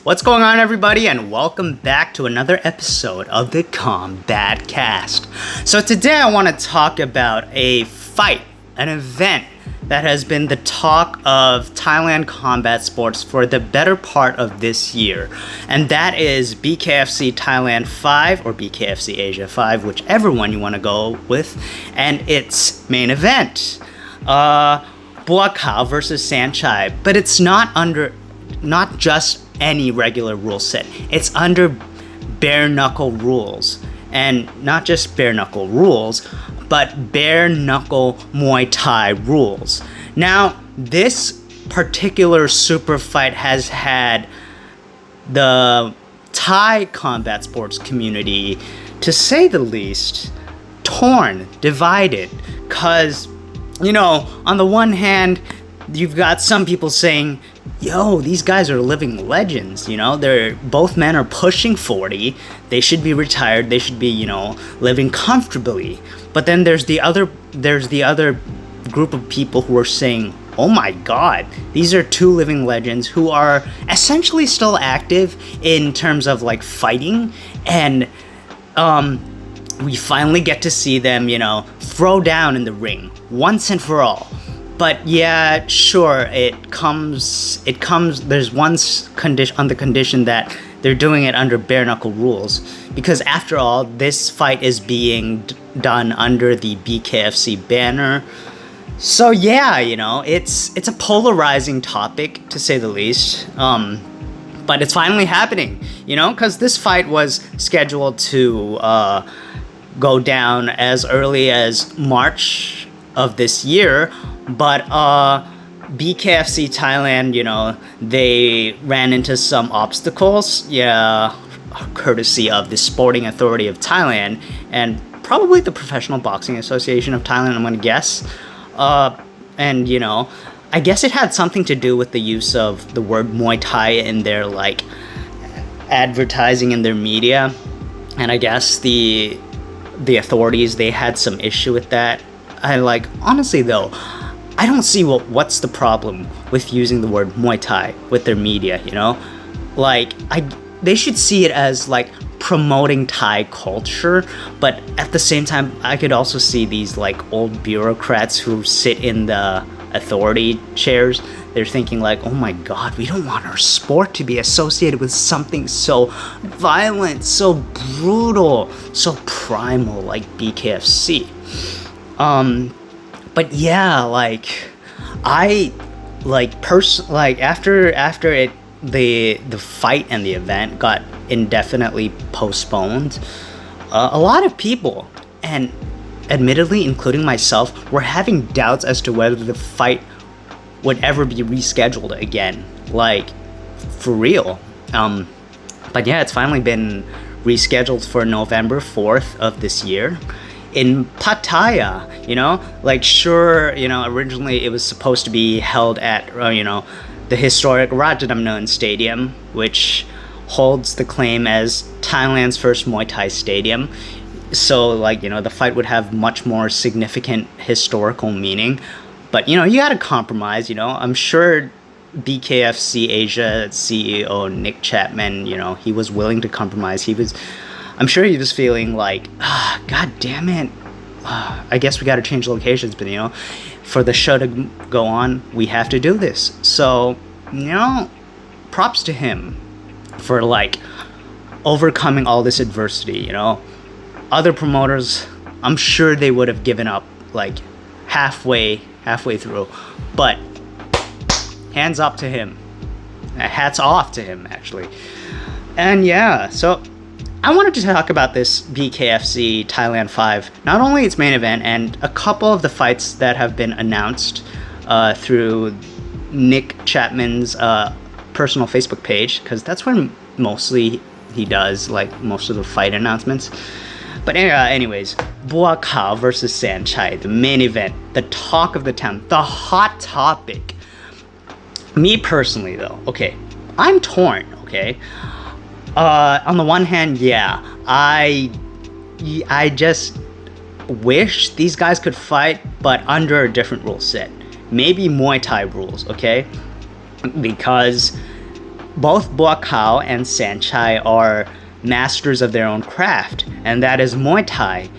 What's going on, everybody, and welcome back to another episode of the CombatCast. So today I want to talk about a fight, an event that has been the talk of Thailand combat sports for the better part of this year, and that is BKFC Thailand 5 or BKFC Asia 5, whichever one you want to go with, and its main event, Buakaw versus Saenchai. But it's not just any regular rule set. It's under bare knuckle rules, and not just bare knuckle rules, but bare knuckle Muay Thai rules. Now, this particular super fight has had the Thai combat sports community, to say the least, torn, divided, cause, on the one hand, you've got some people saying, yo, these guys are living legends, both men are pushing 40, they should be retired, they should be, living comfortably. But then there's the other group of people who are saying, oh my god, these are two living legends who are essentially still active in terms of like fighting, and we finally get to see them, throw down in the ring once and for all. But yeah, sure, it comes, there's one condition, on the condition that they're doing it under bare knuckle rules, because after all, this fight is being done under the BKFC banner. So yeah, it's a polarizing topic, to say the least. But it's finally happening, because this fight was scheduled to go down as early as March of this year. But BKFC Thailand, they ran into some obstacles, courtesy of the Sporting Authority of Thailand and probably the Professional Boxing Association of Thailand, I'm going to guess. And, I guess it had something to do with the use of the word Muay Thai in their, advertising in their media. And I guess the authorities, they had some issue with that. Honestly though, I don't see what's the problem with using the word Muay Thai with their media, they should see it as promoting Thai culture, but at the same time, I could also see these old bureaucrats who sit in the authority chairs. They're thinking oh my god, we don't want our sport to be associated with something so violent, so brutal, so primal like BKFC. But yeah, after the fight and the event got indefinitely postponed, a lot of people, and admittedly including myself, were having doubts as to whether the fight would ever be rescheduled again, for real. But yeah, it's finally been rescheduled for November 4th of this year in Pattaya, originally it was supposed to be held at, the historic Rajadamnern Stadium, which holds the claim as Thailand's first Muay Thai stadium. So, the fight would have much more significant historical meaning. But, you gotta compromise, I'm sure BKFC Asia CEO Nick Chapman, he was willing to compromise. I'm sure he was feeling god damn it, I guess we gotta change locations, but for the show to go on, we have to do this. So, props to him for overcoming all this adversity, Other promoters, I'm sure they would have given up halfway through, but hands up to him. Hats off to him, actually. And yeah, so I wanted to talk about this BKFC Thailand 5, not only its main event, and a couple of the fights that have been announced through Nick Chapman's personal Facebook page, because that's where mostly he does most of the fight announcements. But anyways, Buakaw versus Saenchai, the main event, the talk of the town, the hot topic. Me personally though, okay, I'm torn, okay? On the one hand, yeah, I just wish these guys could fight, but under a different rule set. Maybe Muay Thai rules, okay? Because both Buakaw and Saenchai are masters of their own craft, and that is Muay Thai.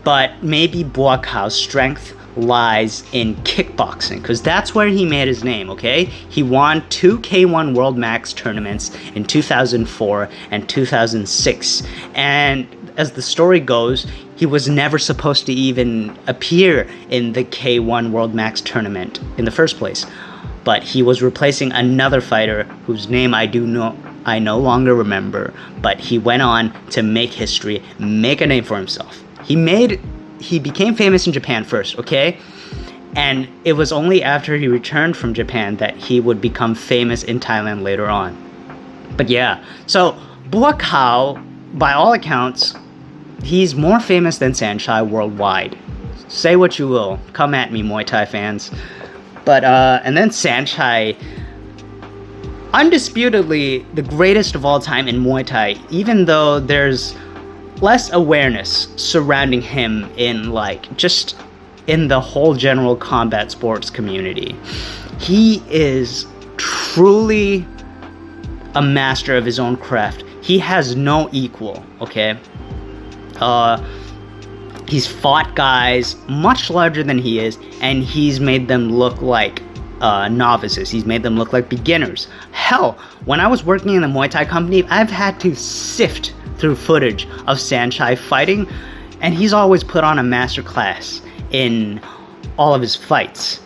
But maybe Buakaw's strength lies in kickboxing, because that's where he made his name, okay? He won 2 K1 World Max tournaments in 2004 and 2006. And as the story goes, he was never supposed to even appear in the K1 World Max tournament in the first place. But he was replacing another fighter whose name I no longer remember, but he went on to make history, make a name for himself. He became famous in Japan first, okay? And it was only after he returned from Japan that he would become famous in Thailand later on. But yeah, so Buakaw, by all accounts, he's more famous than Saenchai worldwide. Say what you will, come at me, Muay Thai fans. But, and then Saenchai, undisputedly the greatest of all time in Muay Thai, even though there's less awareness surrounding him in just in the whole general combat sports community. He is truly a master of his own craft. He has no equal, okay? He's fought guys much larger than he is, and he's made them look like novices. He's made them look like beginners. Hell, when I was working in the Muay Thai company, I've had to sift through footage of Saenchai fighting, and he's always put on a masterclass in all of his fights.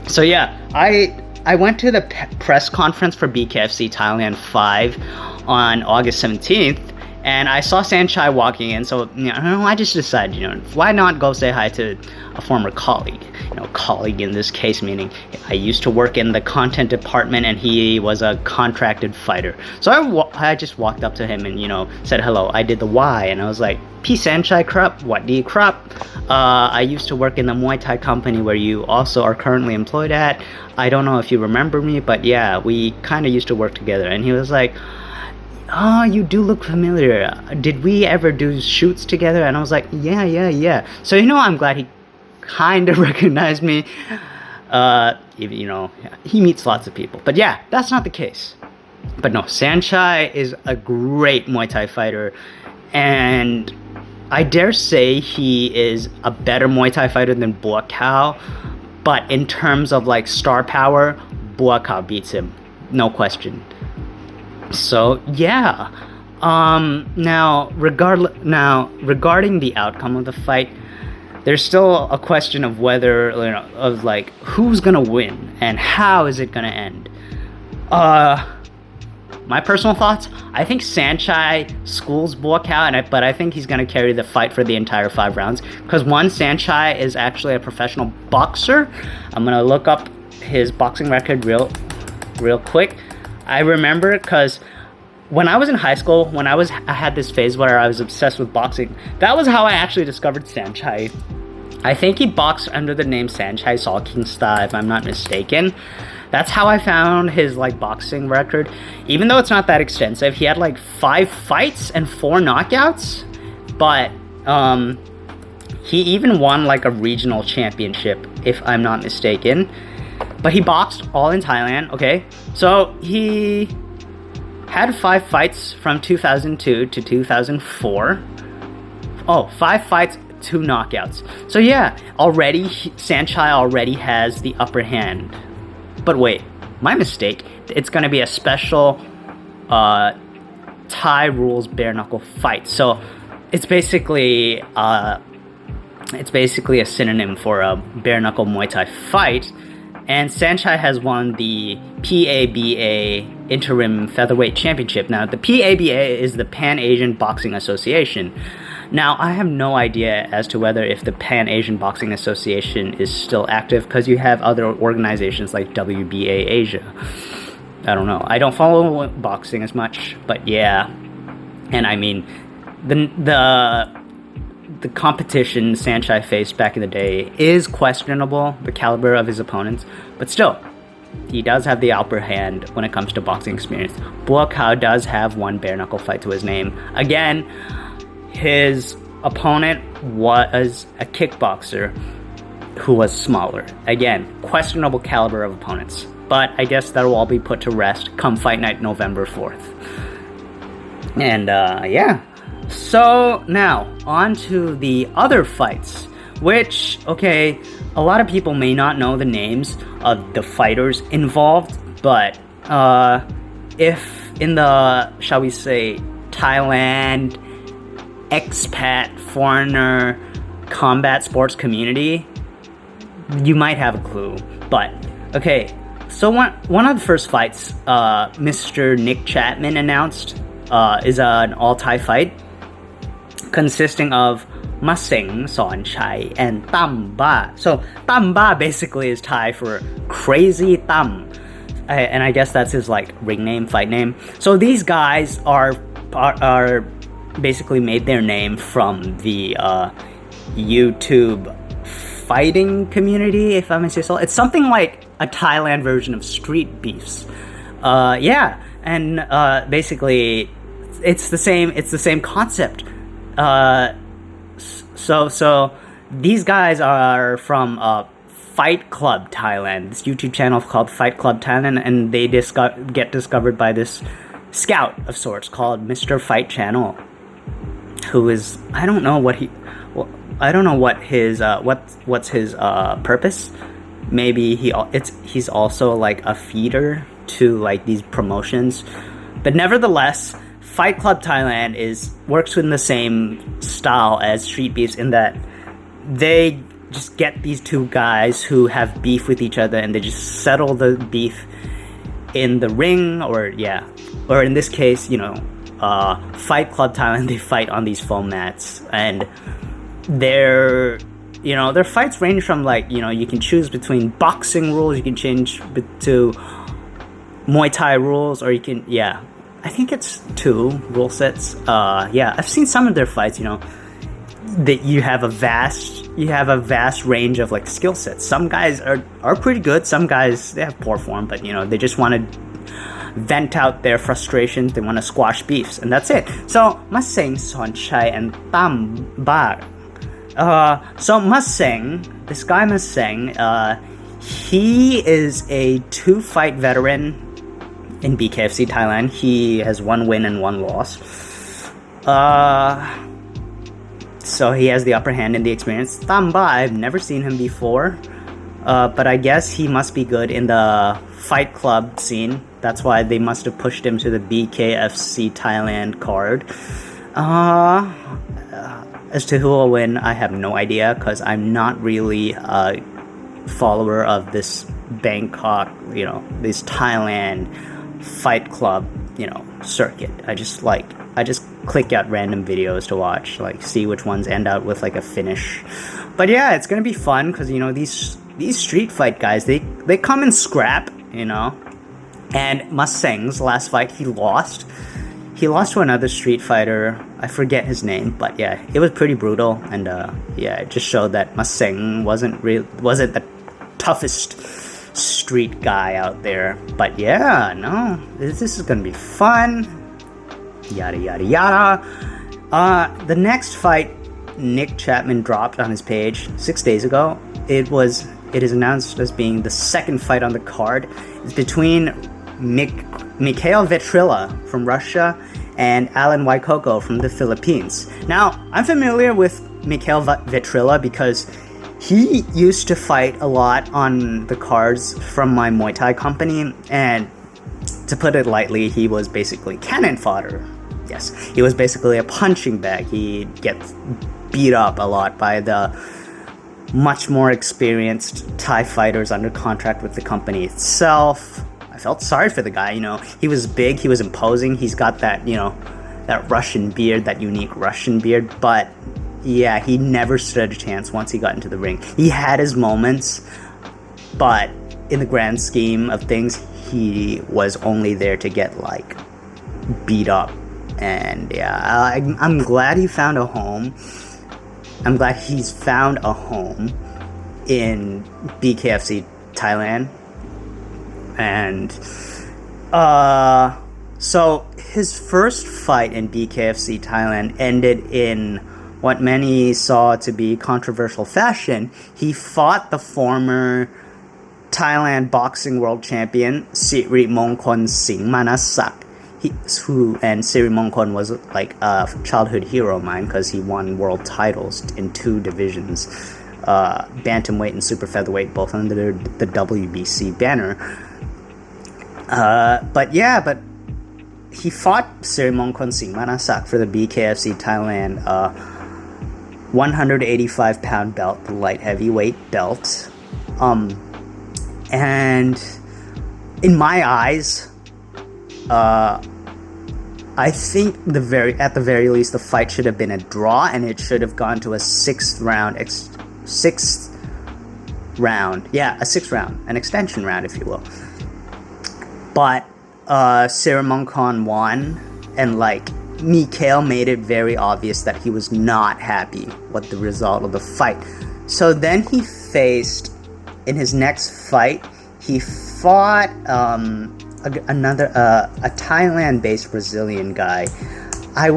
So yeah, I went to the press conference for BKFC Thailand 5 on August 17th, and I saw Saenchai walking in, so I just decided, why not go say hi to a former colleague? Colleague in this case meaning I used to work in the content department and he was a contracted fighter. So I just walked up to him and, said hello. I did the Y, and I was like, Peace Saenchai Krupp, what do you Krupp? I used to work in the Muay Thai company where you also are currently employed at. I don't know if you remember me, but yeah, we kind of used to work together. And he was like, oh, you do look familiar. Did we ever do shoots together? And I was like, yeah. So, I'm glad he kind of recognized me. He meets lots of people. But yeah, that's not the case. But no, Saenchai is a great Muay Thai fighter. And I dare say he is a better Muay Thai fighter than Buakaw. But in terms of star power, Buakaw beats him. No question. So yeah, now regarding the outcome of the fight, there's still a question of whether who's gonna win and how is it gonna end. My personal thoughts, I think Saenchai schools Buakaw, but I think he's gonna carry the fight for the entire 5 rounds because Saenchai is actually a professional boxer. I'm gonna look up his boxing record real quick. I remember because when I was in high school, I had this phase where I was obsessed with boxing. That was how I actually discovered Saenchai. I think he boxed under the name Saenchai Salkingsta, if I'm not mistaken. That's how I found his boxing record. Even though it's not that extensive, he had 5 fights and 4 knockouts. But he even won a regional championship, if I'm not mistaken. But he boxed all in Thailand, okay? So he had 5 fights from 2002 to 2004. 5 fights, 2 knockouts. So yeah, Saenchai already has the upper hand. But wait, my mistake. It's going to be a special Thai rules bare knuckle fight. So it's basically a synonym for a bare knuckle Muay Thai fight. And Saenchai has won the PABA Interim Featherweight Championship. Now, the PABA is the Pan-Asian Boxing Association. Now, I have no idea as to whether if the Pan-Asian Boxing Association is still active, because you have other organizations like WBA Asia. I don't know. I don't follow boxing as much, but yeah. And I mean, the competition Saenchai faced back in the day is questionable, the caliber of his opponents, but still, he does have the upper hand when it comes to boxing experience. Buakaw does have 1 bare knuckle fight to his name. Again, his opponent was a kickboxer who was smaller. Again, questionable caliber of opponents. but I guess that'll all be put to rest come fight night November 4th. And yeah, so now on to the other fights, which, okay, a lot of people may not know the names of the fighters involved, but if in the, shall we say, Thailand expat foreigner combat sports community, you might have a clue. But okay, so one of the first fights Mr. Nick Chapman announced is an all-Thai fight consisting of Mustang, Saenchai, and Tamba. So Tamba basically is Thai for crazy Tam, and I guess that's his like ring name, fight name. So these guys are basically made their name from the YouTube fighting community, if I may say so. It's something like a Thailand version of Street Beefs. Yeah, and basically it's the same concept. So these guys are from Fight Club Thailand, this YouTube channel called Fight Club Thailand, and they get discovered by this scout of sorts called Mr. Fight Channel, who is, I don't know what his what's his purpose. Maybe he's also like a feeder to like these promotions, but nevertheless, Fight Club Thailand works in the same style as Street Beefs in that they just get these two guys who have beef with each other and they just settle the beef in the ring, or in this case, Fight Club Thailand, they fight on these foam mats, and their fights range from like, you can choose between boxing rules, you can change to Muay Thai rules, or you can, I think it's 2 rule sets. I've seen some of their fights, that you have a vast range of like skill sets. Some guys are pretty good, some guys, they have poor form, but they just want to vent out their frustrations, they want to squash beefs, and that's it. So Mustang, Saenchai, and Tamba. So Mustang, this guy Mustang, he is a 2-fight veteran in BKFC Thailand. He has 1 win and 1 loss. So he has the upper hand in the experience. Tamba, I've never seen him before, but I guess he must be good in the Fight Club scene. That's why they must have pushed him to the BKFC Thailand card. As to who will win, I have no idea, because I'm not really a follower of this Bangkok, this Thailand Fight Club, circuit. I just click out random videos to watch, like see which ones end out with like a finish. But yeah, it's gonna be fun because these street fight guys, they come in scrap, And Mustang's last fight, he lost. He lost to another street fighter. I forget his name, but yeah, it was pretty brutal, and it just showed that Mustang wasn't the toughest street guy out there. But yeah, no, this is gonna be fun. Yada yada yada. The next fight Nick Chapman dropped on his page 6 days ago. It is announced as being the second fight on the card. It's between Mikhail Vetrilla from Russia and Alan Waikoko from the Philippines. Now, I'm familiar with Mikhail Vetrilla because he used to fight a lot on the cards from my Muay Thai company, and to put it lightly, he was basically cannon fodder. Yes, he was basically a punching bag. He gets beat up a lot by the much more experienced Thai fighters under contract with the company itself. I felt sorry for the guy, he was big, he was imposing, he's got that, that Russian beard, that unique Russian beard, but yeah, he never stood a chance once he got into the ring. He had his moments, but in the grand scheme of things, he was only there to get like beat up. And yeah, I'm glad he found a home. I'm glad he's found a home in BKFC Thailand. And so his first fight in BKFC Thailand ended in what many saw to be controversial fashion. He fought the former Thailand boxing world champion Sirimongkol Singmanasak. And Sirimongkol was like a childhood hero of mine because he won world titles in 2 divisions, bantamweight and super featherweight, both under the WBC banner. But he fought Sirimongkol Singmanasak for the BKFC Thailand 185-pound belt, the light heavyweight belt. And in my eyes, I think at the very least the fight should have been a draw, and it should have gone to a 6th round, an extension round, if you will. But Sirimongkol won, and like Mikhail made it very obvious that he was not happy with the result of the fight. So then he faced, in his next fight, he fought a Thailand-based Brazilian guy. I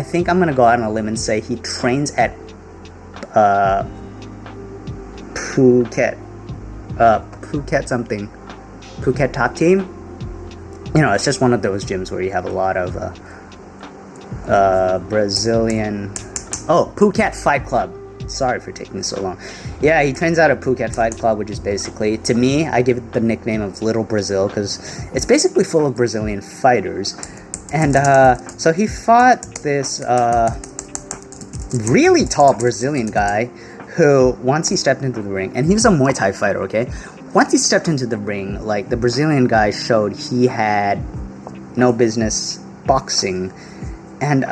think I'm gonna go out on a limb and say he trains at Phuket Top Team. You know, it's just one of those gyms where you have a lot of Brazilian. Oh, Phuket Fight Club. Sorry for taking so long. Yeah, he trains out of Phuket Fight Club, which is basically, to me, I give it the nickname of Little Brazil because it's basically full of Brazilian fighters. And so he fought this really tall Brazilian guy who, once he stepped into the ring, and he was a Muay Thai fighter, okay? Once he stepped into the ring, like, the Brazilian guy showed he had no business boxing. And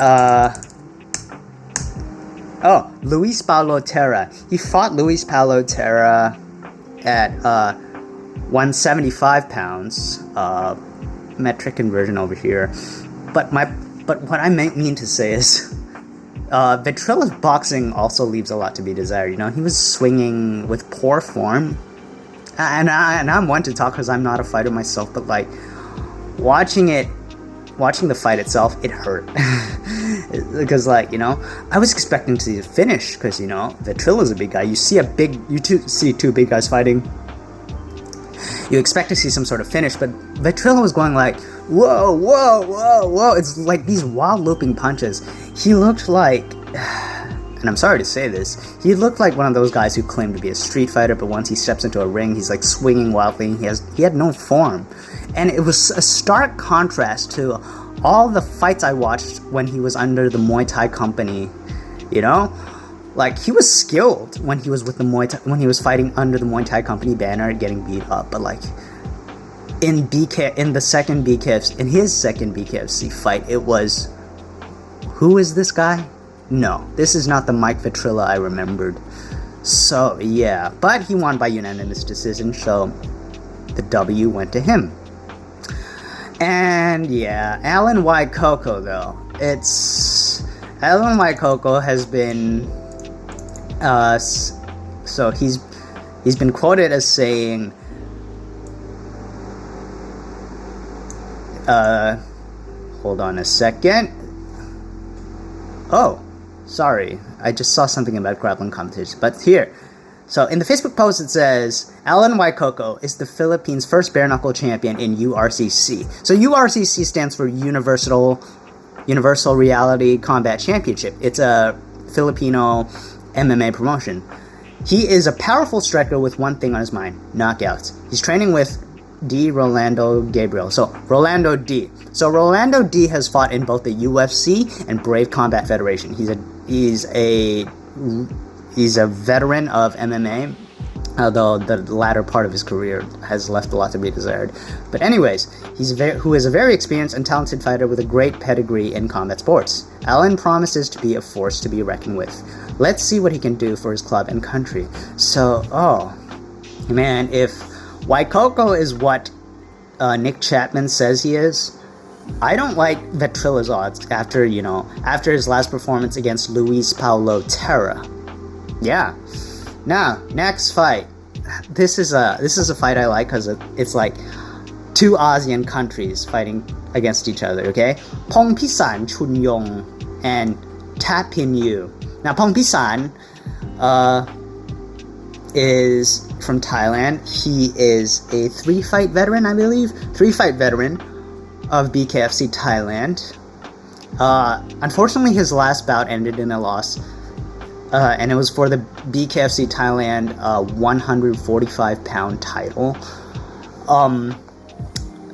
Luis Paulo Terra. He fought Luis Paulo Terra at 175 pounds, metric conversion over here. But what I mean to say is, Vetrilla's boxing also leaves a lot to be desired. You know, he was swinging with poor form, and I'm one to talk because I'm not a fighter myself. But like watching the fight itself, it hurt. Because, like, you know, I was expecting to see a finish because, you know, Vetrilla's a big guy. You see two big guys fighting, you expect to see some sort of finish, but Vetrilla was going like, whoa, whoa, whoa, whoa. It's like these wild looping punches. He looked like, and I'm sorry to say this, he looked like one of those guys who claimed to be a street fighter, but once he steps into a ring, he's like swinging wildly. He had no form. And it was a stark contrast to all the fights I watched when he was under the Muay Thai company, you know? Like, he was skilled when he was with the when he was fighting under the Muay Thai company banner, getting beat up, but like in his second BKFC fight, it was, who is this guy? No, this is not the Mike Vetrilla I remembered. So yeah, but he won by unanimous decision, so the W went to him. And yeah, Alan Waikoko though. Alan Waikoko has been so he's been quoted as saying hold on a second. Oh, sorry. I just saw something about grappling competition. But here. So in the Facebook post it says, Alan Waikoko is the Philippines' first bare-knuckle champion in URCC. So URCC stands for Universal Reality Combat Championship. It's a Filipino MMA promotion. He is a powerful striker with one thing on his mind: knockouts. He's training with Rolando Gabriel. So Rolando D has fought in both the UFC and Brave Combat Federation. He's a veteran of MMA, although the latter part of his career has left a lot to be desired. But anyways, who is a very experienced and talented fighter with a great pedigree in combat sports. Alan promises to be a force to be reckoned with. Let's see what he can do for his club and country. So, oh, man, if Waikoko is what Nick Chapman says he is, I don't like Vetrilla's odds after his last performance against Luis Paulo Terra. Yeah. Now, next fight. This is a fight I like because it's like two ASEAN countries fighting against each other, okay? Pongpisan Chunyong and Tapin Yu. Now, Pongpisan, is from Thailand. He is a 3-fight veteran, I believe. 3-fight veteran of BKFC Thailand. Unfortunately, his last bout ended in a loss. And it was for the BKFC Thailand 145-pound title.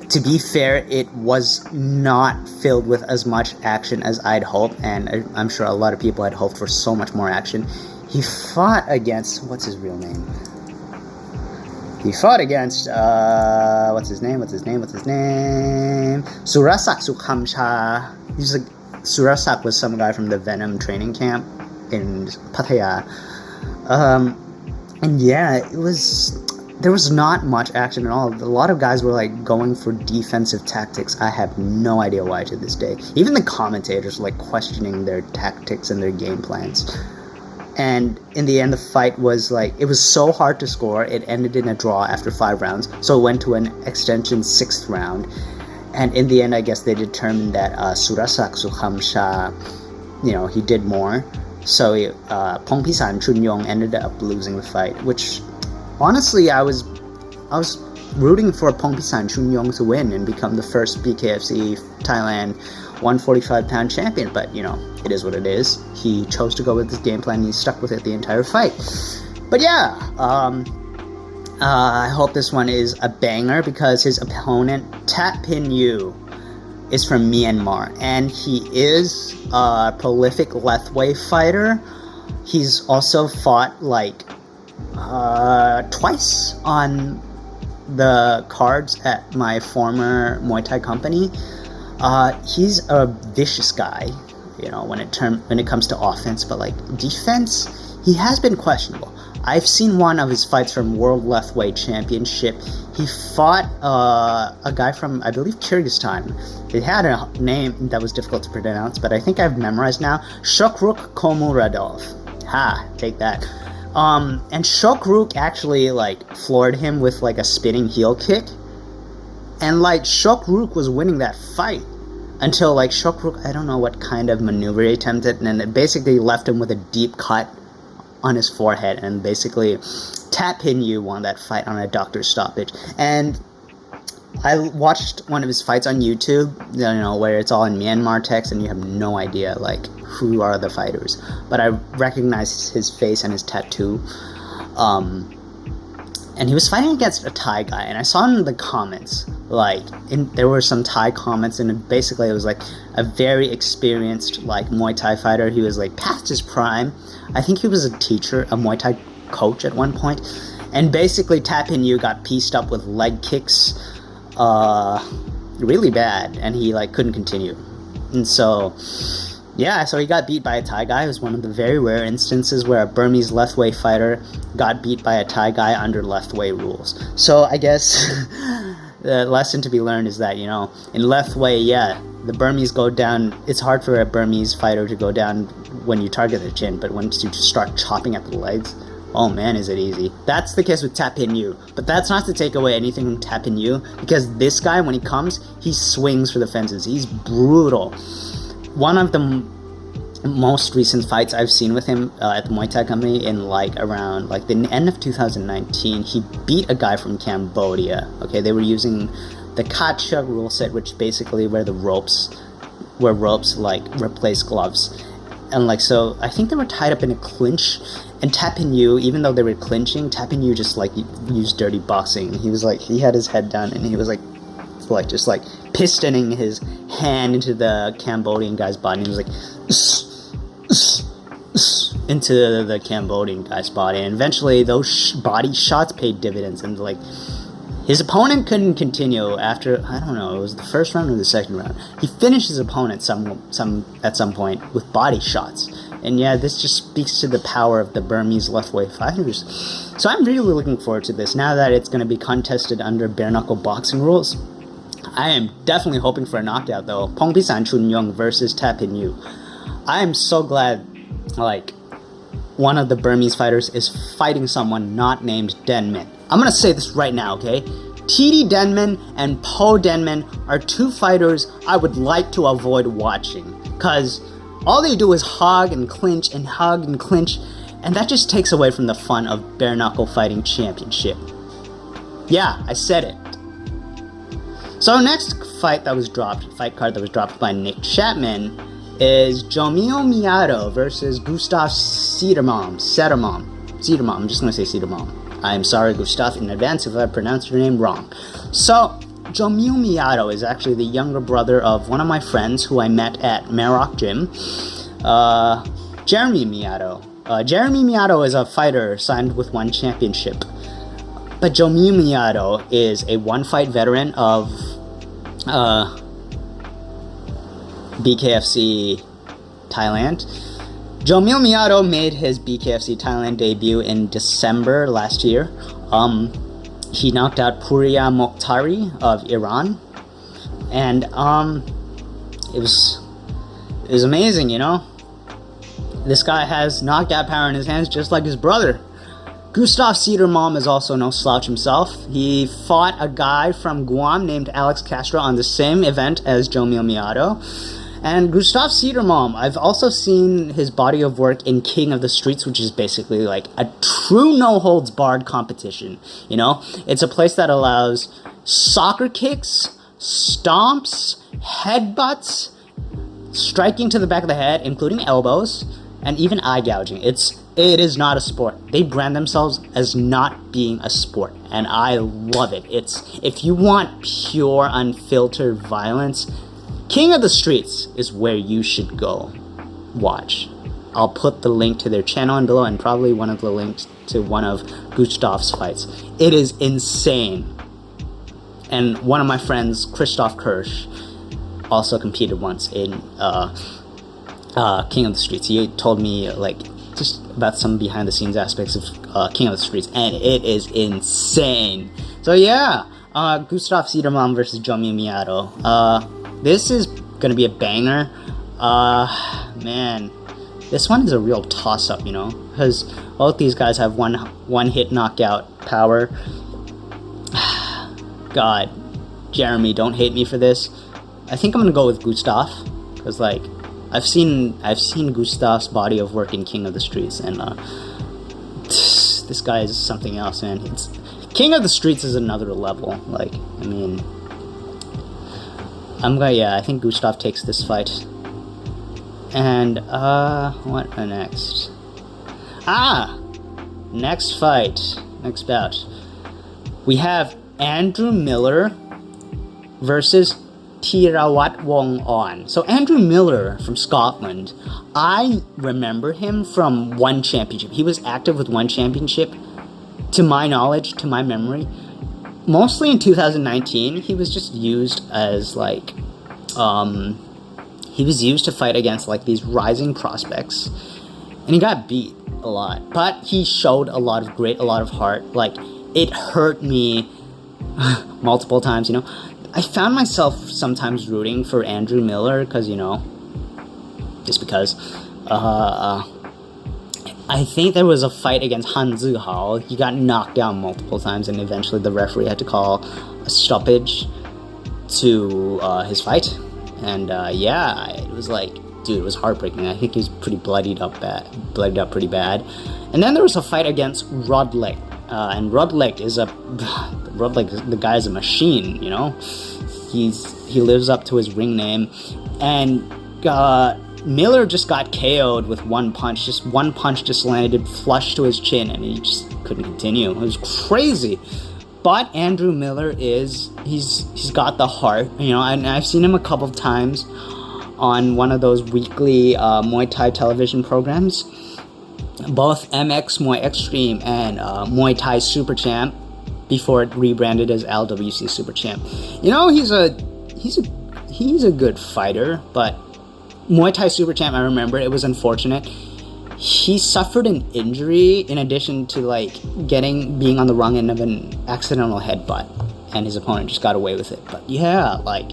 To be fair, it was not filled with as much action as I'd hoped, and I'm sure a lot of people had hoped for so much more action. He fought against, what's his real name? He fought against, what's his name? Surasak Sukhamcha. Surasak was some guy from the Venom training camp in Pattaya. And yeah, there was not much action at all. A lot of guys were like going for defensive tactics. I have no idea why to this day. Even the commentators were like questioning their tactics and their game plans. And in the end, the fight was like, it was so hard to score. It ended in a draw after 5 rounds. So it went to an extension 6th round. And in the end, I guess they determined that Surasak Sukhamcha, he did more. So Pongpisan Chunyong ended up losing the fight, which honestly, I was rooting for Pongpisan Chunyong to win and become the first BKFC Thailand 145-pound champion, but it is what it is. He chose to go with this game plan and he stuck with it the entire fight. But yeah, I hope this one is a banger because his opponent, Tat Pin Yu, is from Myanmar, and he is a prolific Lethwei fighter. He's also fought twice on the cards at my former Muay Thai company. He's a vicious guy, when it comes to offense, but defense, he has been questionable. I've seen one of his fights from World Lethwei Championship. He fought a guy from, I believe, Kyrgyzstan. It had a name that was difficult to pronounce, but I think I've memorized now. Shokruk Komuradov. Ha, take that. And Shokruk actually floored him with a spinning heel kick. And Shokruk was winning that fight until Shokruk, I don't know what kind of maneuver he attempted, and it basically left him with a deep cut on his forehead, and basically Tat Pin Yu won that fight on a doctor's stoppage. And I watched one of his fights on YouTube, where it's all in Myanmar text and you have no idea who are the fighters, but I recognized his face and his tattoo. And he was fighting against a Thai guy, and I saw in the comments, there were some Thai comments, and basically it was a very experienced Muay Thai fighter. He was past his prime. I think he was a teacher, a Muay Thai coach at one point, and basically Tat Pin Yu got pieced up with leg kicks really bad, and he couldn't continue. And so so he got beat by a Thai guy. It was one of the very rare instances where a Burmese Lethwei fighter got beat by a Thai guy under Lethwei rules. So I guess the lesson to be learned is that, in Lethwei, the Burmese go down. It's hard for a Burmese fighter to go down when you target the chin, but once you start chopping at the legs, oh man, is it easy. That's the case with Tat Pin Yu. But that's not to take away anything from Tat Pin Yu, because this guy, when he comes, he swings for the fences. He's brutal. One of the most recent fights I've seen with him at the Muay Thai company in around the end of 2019, he beat a guy from Cambodia. Okay, they were using the Kachuk rule set, which basically where ropes replace gloves. And so I think they were tied up in a clinch, and Tat Pin Yu, even though they were clinching, Tat Pin Yu just used dirty boxing. He was he had his head down and he was just pistoning his hand into the Cambodian guy's body. And he was into the Cambodian guy's body, and eventually those body shots paid dividends, and his opponent couldn't continue after, I don't know, it was the first round or the second round. He finished his opponent at some point with body shots. And this just speaks to the power of the Burmese Lethwei fighters. So I'm really looking forward to this. Now that it's going to be contested under bare-knuckle boxing rules, I am definitely hoping for a knockout, though. Pongpisan Chunyong versus Tat Pin Yu. I am so glad, one of the Burmese fighters is fighting someone not named Denman. I'm gonna say this right now, okay? TD Denman and Po Denman are 2 fighters I would like to avoid watching, because all they do is hug and clinch, And that just takes away from the fun of bare knuckle fighting championship. Yeah, I said it. So next fight card that was dropped by Nick Chapman is Jomio Miyado versus Gustav Cedermalm. I'm just gonna say Cedermalm. I'm sorry, Gustav, in advance if I pronounced your name wrong. So, Jomio Miyado is actually the younger brother of one of my friends who I met at Marok Gym, Jeremy Miyado. Jeremy Miyado is a fighter signed with one championship. But Jomio Miyado is a one-fight veteran of BKFC Thailand. Jomio Miyado made his BKFC Thailand debut in December last year. He knocked out Puriya Mokhtari of Iran, and it was amazing, you know. This guy has knockout power in his hands just like his brother. Gustav Cedermalm is also no slouch himself. He fought a guy from Guam named Alex Castro on the same event as Jomio Miyado. And Gustav Cedermalm, I've also seen his body of work in King of the Streets, which is basically like a true no-holds-barred competition. You know, it's a place that allows soccer kicks, stomps, headbutts, striking to the back of the head, including elbows, and even eye gouging. It is not a sport. They brand themselves as not being a sport, and I love it. If you want pure, unfiltered violence, King of the Streets is where you should go watch. I'll put the link to their channel in below and probably one of the links to one of Gustav's fights. It is insane. And one of my friends, Christoph Kirsch, also competed once in King of the Streets. He told me like just about some behind the scenes aspects of King of the Streets, and it is insane. So yeah, Gustav Cedermalm versus Jomio Miyado. This is gonna be a banger. Man, this one is a real toss-up, you know, because both these guys have one-hit knockout power. God, Jeremy, don't hate me for this. I think I'm gonna go with Gustav, because like I've seen Gustav's body of work in King of the Streets, and this guy is something else, man. King of the Streets is another level. Like, I mean, I think Gustav takes this fight. And what next? Next bout. We have Andrew Miller versus Tirawat Wong-on. So Andrew Miller from Scotland, I remember him from one championship. He was active with one championship, to my knowledge, to my memory. Mostly in 2019, he was just used as like, he was used to fight against like these rising prospects, and he got beat a lot. But he showed a lot of grit, a lot of heart. Like, it hurt me multiple times, you know. I found myself sometimes rooting for Andrew Miller because, you know, just because. I think there was a fight against Han Zihao. He got knocked down multiple times, and eventually the referee had to call a stoppage to his fight. And yeah, it was like, dude, it was heartbreaking. I think he was pretty bloodied up pretty bad. And then there was a fight against Rodlek. And Rodlek the guy is a machine, you know. He lives up to his ring name, and Miller just got KO'd with one punch. Just one punch just landed flush to his chin, and he just couldn't continue. It was crazy. But Andrew Miller he's got the heart, you know. And I've seen him a couple of times on one of those weekly Muay Thai television programs. Both MX Muay Extreme and Muay Thai Super Champ, before it rebranded as LWC Super Champ. You know, he's a good fighter, but Muay Thai Super Champ, I remember, it was unfortunate. He suffered an injury in addition to like being on the wrong end of an accidental headbutt, and his opponent just got away with it. But yeah, like,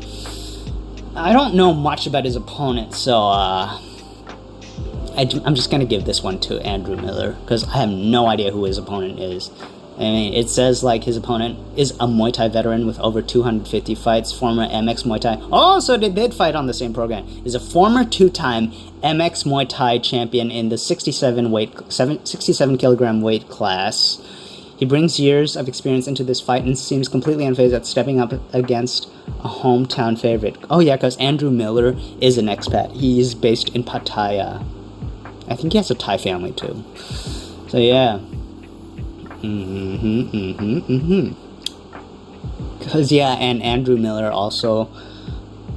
I don't know much about his opponent, so I'm just gonna give this one to Andrew Miller because I have no idea who his opponent is, I mean, it says like his opponent is a Muay Thai veteran with over 250 fights, former MX Muay Thai. Oh, so they did fight on the same program. Is a former 2-time MX Muay Thai champion in the 67 kilogram weight class. He brings years of experience into this fight and seems completely unfazed at stepping up against a hometown favorite. Oh yeah, because Andrew Miller is an expat. He's based in Pattaya. I think he has a Thai family too. So yeah. Because yeah, and Andrew Miller also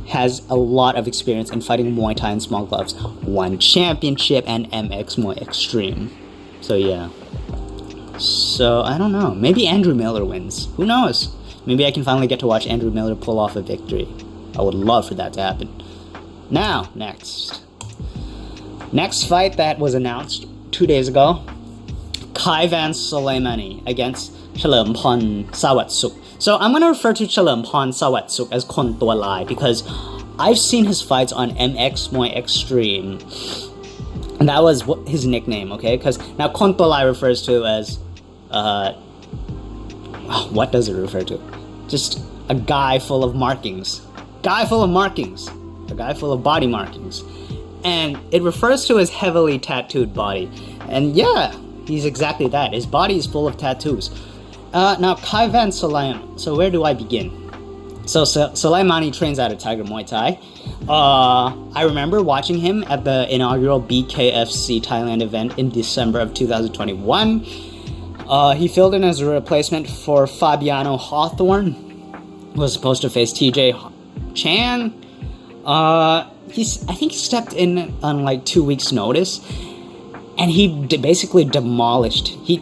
has a lot of experience in fighting Muay Thai in small gloves. Won championship and MX Muay Extreme. So yeah. So I don't know. Maybe Andrew Miller wins. Who knows? Maybe I can finally get to watch Andrew Miller pull off a victory. I would love for that to happen. Now, next fight that was announced 2 days ago. Kaivan Soleimani against Cherlimphon Sawatsuk. So I'm going to refer to Cherlimphon Sawatsuk as Kon Tua Lai because I've seen his fights on MX Muay Extreme. And that was his nickname, okay? Because now Kon Tua Lai refers to as... what does it refer to? Just a guy full of markings. A guy full of body markings. And it refers to his heavily tattooed body. And yeah, he's exactly that. His body is full of tattoos. Now, Kaivan Soleimani. So where do I begin? So Soleimani trains out of Tiger Muay Thai. I remember watching him at the inaugural BKFC Thailand event in December of 2021. He filled in as a replacement for Fabiano Hawthorne, who was supposed to face TJ Chang. I think he stepped in on like 2 weeks' notice, and he basically demolished. He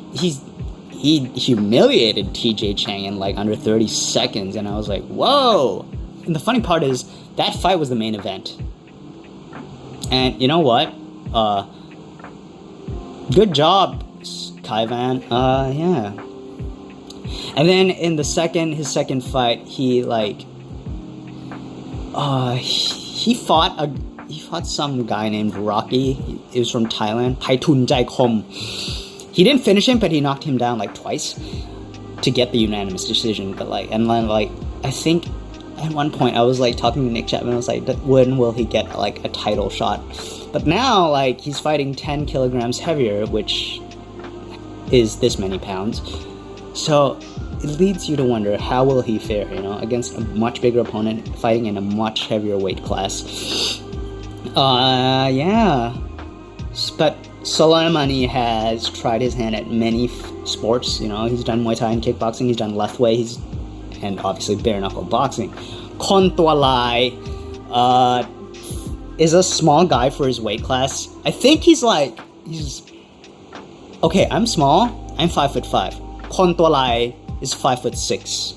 humiliated TJ Chang in like under 30 seconds, and I was like, whoa! And the funny part is that fight was the main event. And you know what? Good job, Kaivan. Yeah. And then in his second fight, he fought some guy named Rocky. He was from Thailand. Paitun Jai Kom. He didn't finish him, but he knocked him down like twice to get the unanimous decision. But I think at one point I was like talking to Nick Chapman. I was like, when will he get like a title shot? But now like he's fighting 10 kilograms heavier, which is this many pounds. So it leads you to wonder, how will he fare, against a much bigger opponent fighting in a much heavier weight class. Yeah. But Soleimani has tried his hand at many sports. He's done Muay Thai and kickboxing. He's done lethwei. And obviously bare knuckle boxing. Kon Tua Lai is a small guy for his weight class. I think he's okay. I'm small. I'm 5'5". Kon Tua Lai is 5'6".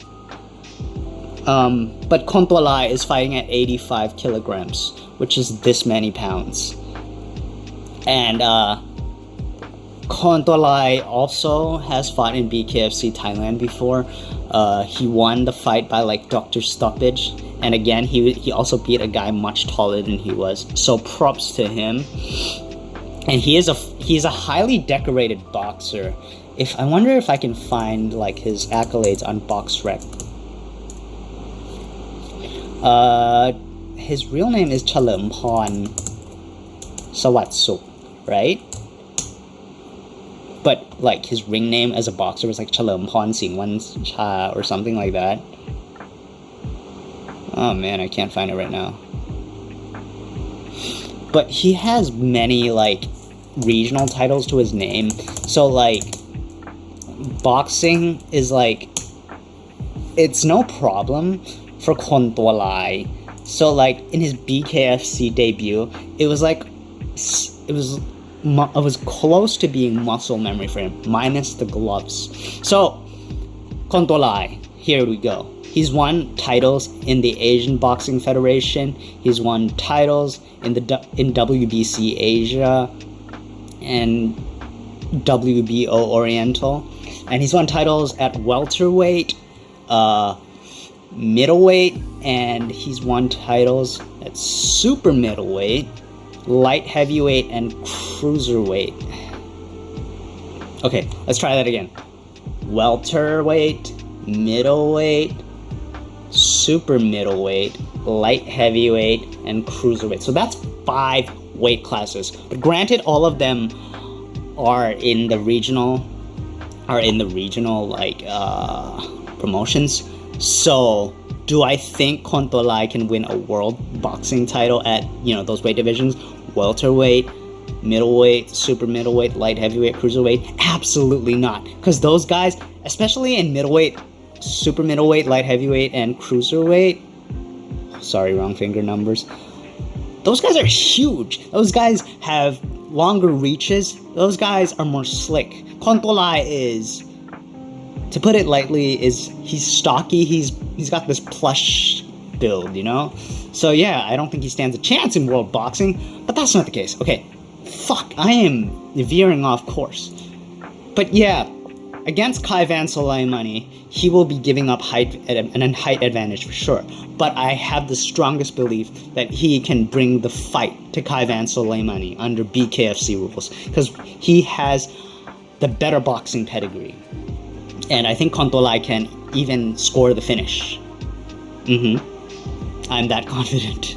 But Kon Tua Lai is fighting at 85 kilograms, which is this many pounds. And Kon Tua Lai also has fought in BKFC Thailand before. He won the fight by like doctor stoppage, and again he also beat a guy much taller than he was. So props to him. And he's a highly decorated boxer. I wonder if I can find like his accolades on BoxRec. His real name is Cherlimphon Sawatsuk, right? But like his ring name as a boxer was like Cherlimphon Saenchai or something like that. Oh man, I can't find it right now. But he has many like regional titles to his name. So like boxing is like, it's no problem for Kon Tua Lai. So like in his BKFC debut, it was close to being muscle memory for him, minus the gloves. So Kon Tua Lai, here we go. He's won titles in the Asian Boxing Federation. He's won titles in WBC Asia and WBO Oriental, and he's won titles at welterweight, middleweight, and he's won titles at super middleweight, light heavyweight, and cruiserweight. Okay, let's try that again. welterweight, middleweight, super middleweight, light heavyweight, and cruiserweight. So that's 5 weight classes. But granted, all of them are in the regional like promotions. So do I think Kontolai can win a world boxing title at, you know, those weight divisions? Welterweight, middleweight, super middleweight, light heavyweight, cruiserweight? Absolutely not. Because those guys, especially in middleweight, super middleweight, light heavyweight, and cruiserweight, sorry, wrong finger numbers, those guys are huge. Those guys have longer reaches. Those guys are more slick. Kontolai is, to put it lightly, he's stocky. He's got this plush build, you know? So yeah, I don't think he stands a chance in world boxing, but that's not the case. Okay, fuck, I am veering off course. But yeah, against Kai Van Soleimani, he will be giving up height advantage for sure. But I have the strongest belief that he can bring the fight to Kai Van Soleimani under BKFC rules, because he has the better boxing pedigree. And I think Kontolai can even score the finish. I'm that confident.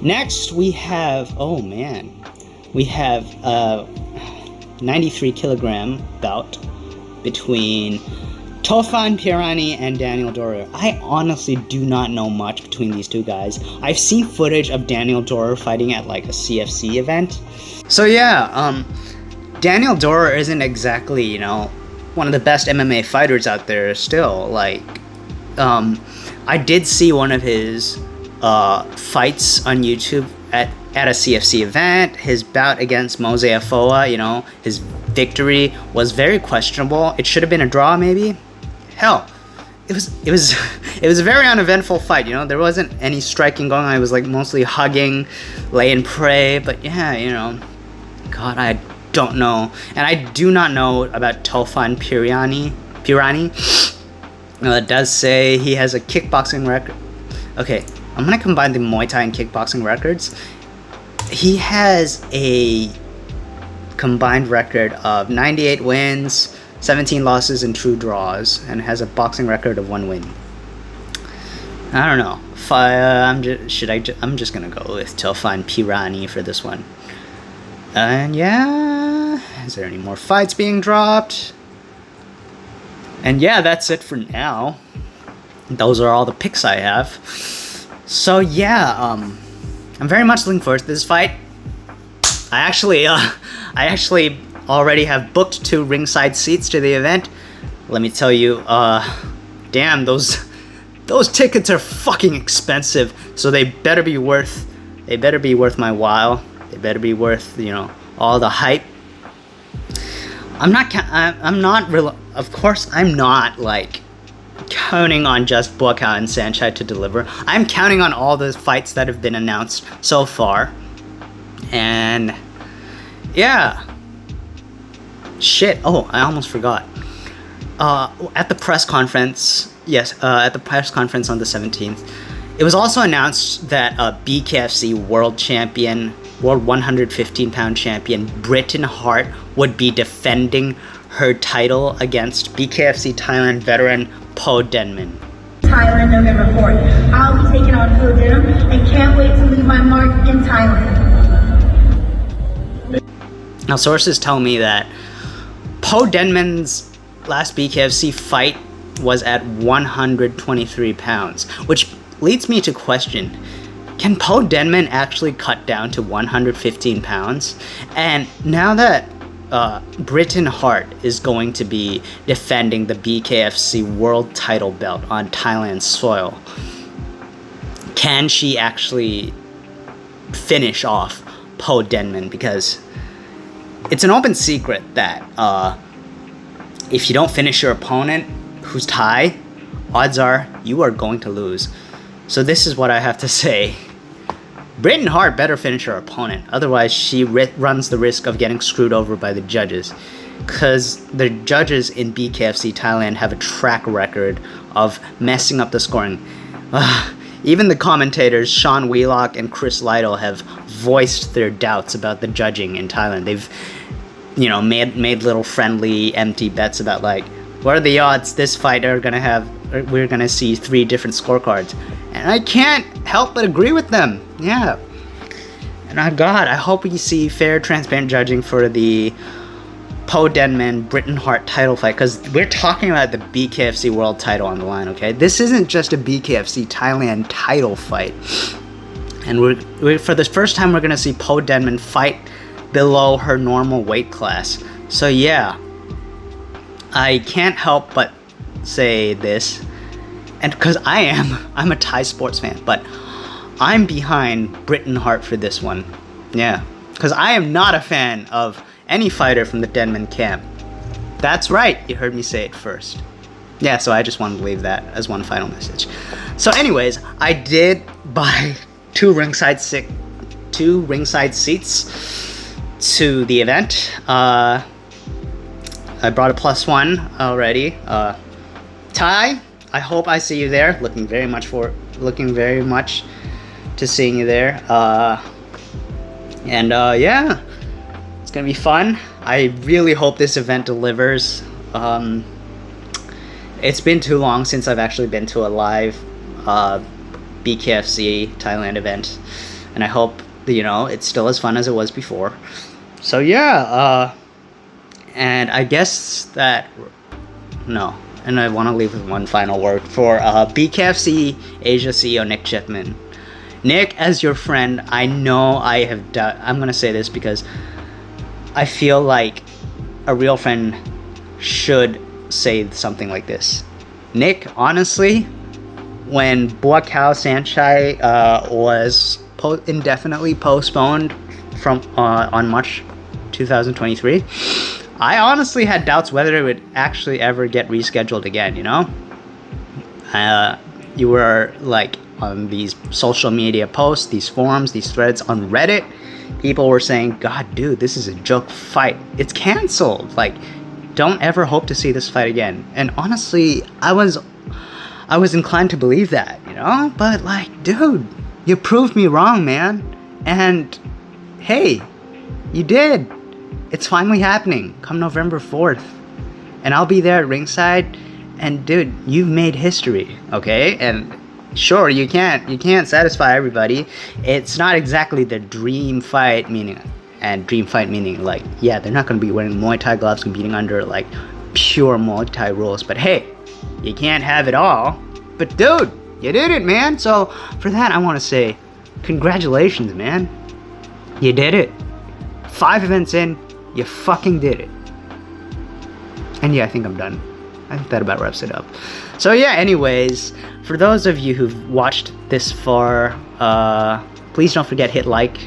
Next, we have, a 93 kilogram bout between Tofan Pirani and Daniel Dorer. I honestly do not know much between these two guys. I've seen footage of Daniel Dorer fighting at like a CFC event. So yeah, Daniel Dorer isn't exactly, you know, one of the best MMA fighters out there still. Like, I did see one of his fights on YouTube at a CFC event. His bout against Mose Afoa, you know, his victory was very questionable. It should have been a draw, maybe. Hell, it was a very uneventful fight. You know, there wasn't any striking going on. It was like mostly hugging, lay and pray. But yeah, you know, God, I don't know, and I do not know about Tofan Pirani. It does say he has a kickboxing record. Okay, I'm gonna combine the Muay Thai and kickboxing records. He has a combined record of 98 wins, 17 losses, and 2 draws, and has a boxing record of 1 win. I don't know. I'm just gonna go with Tofan Pirani for this one. And yeah, is there any more fights being dropped? And yeah, that's it for now. Those are all the picks I have. So yeah, I'm very much looking forward to this fight. I actually already have booked 2 ringside seats to the event. Let me tell you, damn, those tickets are fucking expensive. So they better be worth my while. They better be worth, you know, all the hype. I'm not like counting on just Buakaw and Saenchai to deliver. I'm counting on all the fights that have been announced so far. And yeah. Shit. Oh, I almost forgot. At the press conference, at the press conference on the 17th, it was also announced that BKFC world 115-pound champion Britain Hart would be defending her title against BKFC Thailand veteran Po Denman. Thailand, November 4th. I'll be taking on Po Denman and can't wait to leave my mark in Thailand. Now, sources tell me that Po Denman's last BKFC fight was at 123 pounds, which leads me to question, can Po Denman actually cut down to 115 pounds? And now that Britain Hart is going to be defending the BKFC world title belt on Thailand's soil, can she actually finish off Po Denman? Because it's an open secret that if you don't finish your opponent who's Thai, odds are you are going to lose. So this is what I have to say. Britain Hart better finish her opponent, otherwise she runs the risk of getting screwed over by the judges. Because the judges in BKFC Thailand have a track record of messing up the scoring. Even the commentators, Sean Wheelock and Chris Lytle, have voiced their doubts about the judging in Thailand. They've, you know, made little friendly, empty bets about like, what are the odds this fight we're gonna see 3 different scorecards? And I can't help but agree with them. Yeah. And God, I hope we see fair, transparent judging for the Po Denman Britain Hart title fight, because we're talking about the BKFC World title on the line, okay? This isn't just a BKFC Thailand title fight. And we're for the first time, we're gonna see Po Denman fight below her normal weight class. So yeah, I can't help but say this, and because I'm a Thai sports fan, but I'm behind Britain Hart for this one. Yeah, because I am not a fan of any fighter from the Denman camp. That's right, you heard me say it first. Yeah, so I just wanted to leave that as one final message. So anyways, I did buy 2 ringside seats to the event. I brought a +1 already. Ty, I hope I see you there. Looking very much to seeing you there. Yeah, it's gonna be fun. I really hope this event delivers. It's been too long since I've actually been to a live BKFC Thailand event, and I hope it's still as fun as it was before. So yeah, and I guess and I want to leave with one final word for BKFC Asia CEO Nick Chipman. Nick, as your friend, I know I have I'm going to say this because I feel like a real friend should say something like this. Nick, honestly, when Buakaw and Saenchai was indefinitely postponed from on March 2023, I honestly had doubts whether it would actually ever get rescheduled again, You were like on these social media posts, these forums, these threads on Reddit, people were saying, God, dude, this is a joke fight. It's canceled. Like, don't ever hope to see this fight again. And honestly, I was inclined to believe that, But like, dude, you proved me wrong, man. And hey, you did. It's finally happening come November 4th. And I'll be there at ringside. And dude, you've made history, okay? And sure, you can't satisfy everybody. It's not exactly the dream fight meaning like, yeah, they're not going to be wearing Muay Thai gloves competing under like pure Muay Thai rules. But hey, you can't have it all. But dude, you did it, man. So for that, I want to say congratulations, man. You did it. 5 events in, you fucking did it. And yeah, I think I'm done. I think that about wraps it up. So yeah, anyways, for those of you who've watched this far, please don't forget hit like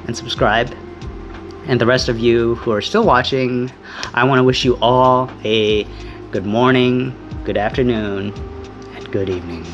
and subscribe. And the rest of you who are still watching, I want to wish you all a good morning, good afternoon, and good evening.